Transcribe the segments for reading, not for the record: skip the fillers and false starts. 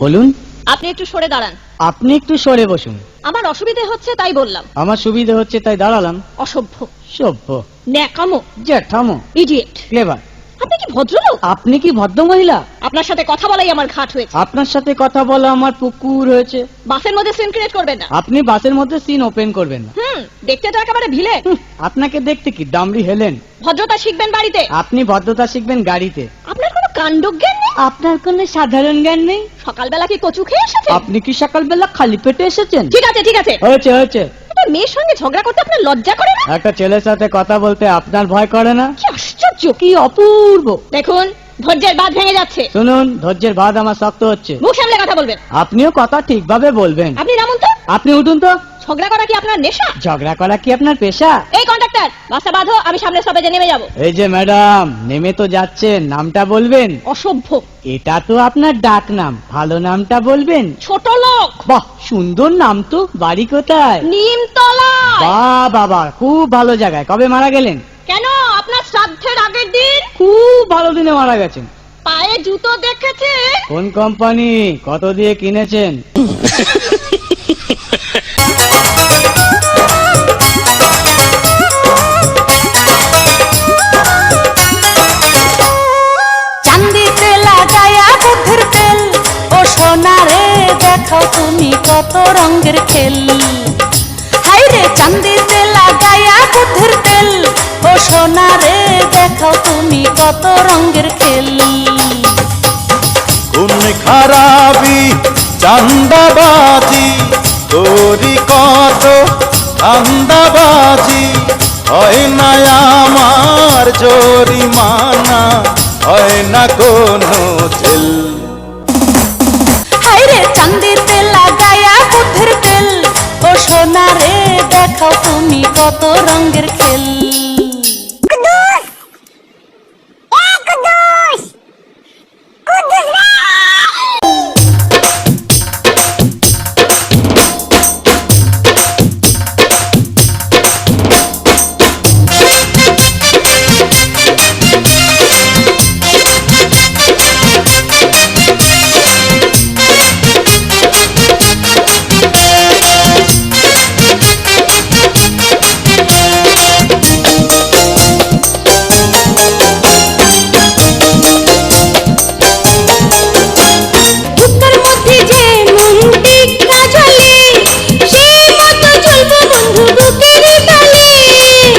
বলুন। আপনি একটু সরে দাঁড়ান। আপনি একটু সরে বসুন। আমার অসুবিধে হচ্ছে তাই বললাম। আমার সুবিধা হচ্ছে তাই দাঁড়ালাম। অসভ্য, সভ্য, ন্যাকামো, জ্যাঠামো, ইডিয়েট। ক্লেভার। আপনি কি ভদ্রলোক? আপনি কি ভদ্র মহিলা? আপনার সাথে কথা বলাই আমার ঘাট হয়েছে। আপনার সাথে কথা বলা আমার পুকুর হয়েছে। বাসের মধ্যে সিন ক্রিয়েট করবেন না। আপনি বাসের মধ্যে সিন ওপেন করবেন না। দেখতে তো একেবারে ভিলে। আপনাকে দেখতে কি ডামরি হেলেন। ভদ্রতা শিখবেন বাড়িতে। আপনি ভদ্রতা শিখবেন গাড়িতে। আপনার কোনো কাণ্ডজ্ঞান নেই। আপনার কোনো সাধারণ জ্ঞান নেই। সকালবেলা কি কচু খেয়ে এসেছেন? আপনি কি সকালবেলা খালি পেটে এসেছেন? ঠিক আছে ঠিক আছে, হয়েছে হয়েছে। একটা মেয়ের সঙ্গে ঝগড়া করতে আপনার লজ্জা করে না? একটা ছেলের সাথে কথা বলতে আপনার ভয় করে না? কি আশ্চর্য, কি অপূর্ব। দেখুন ধৈর্যের বাঁধ ভেঙে যাচ্ছে। শুনুন, ধৈর্যের বাঁধ আমার শক্ত হচ্ছে। মুখ সামলে কথা বলবেন। আপনিও কথা ঠিকভাবে বলবেন। আপনি নামুন তো। আপনি উঠুন তো। ঝগড়া করা কি আপনার নেশা? ঝগড়া করা কি আপনার পেশা? এই কন্ডাক্টর, বাসটা বাঁধো, আমি সামনের স্টপেজে নেমে যাব। এই যে ম্যাডাম, নেমে তো যাচ্ছেন, নামটা বলবেন। অসভ্য। এটা তো আপনার ডাক নাম, ভালো নামটা বলবেন। ছোট লোক। বাহ, সুন্দর নাম তো। বাড়ি কোথায়? নিমতলা। বাহ বাবা, খুব ভালো জায়গায়। কবে মারা গেলেন? কেন, আপনার শ্রাদ্ধের আগের দিন। খুব ভালো দিনে মারা গেছেন। পায়ে জুতো দেখেছে? কোন কোম্পানি, কত দিয়ে কিনেছেন? চান্দিতে লাগায়া বুদ্ধির তেল, ও সোনা রে দেখাও তুমি কত রঙের খেল। হাই রে চান্দিতে লাগায়া বুদ্ধির তেল, ও সোনা রে দেখাও তুমি কত রঙের খেল। কোন খারাপি চান্দাবাজি, তোরি কত ধান্দাবাজি, হয় না আমার জরিমানা, হয় না কোনো জেল। হাই রে চান্দিতে লাগায়া বুদ্ধির তেল, ও সোনা রে দেখাও তুমি কত রঙের খেল।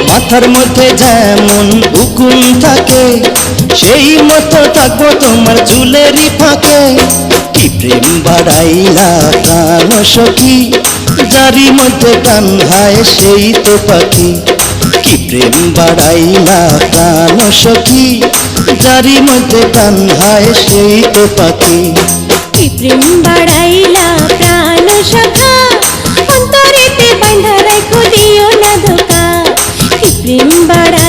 মাথার মধ্যে যেমন উকুন থাকে, সেই মতো থাকবো তোমার চুলেরই ফাঁকে। কি প্রেম বাড়াইলা প্রাণ সখী, যারি মধ্যে প্রাণ হায় সেই তো পাখি। কি প্রেম বাড়াইলা প্রাণ সখী, যারি মধ্যে প্রাণ হায় সেই তো পাখি। কি প্রেম বাড়াইলা প্রাণ সখা, অন্তরেতে বাঁধা রাখো দিও না ধোকা। কি প্রেম বাড়া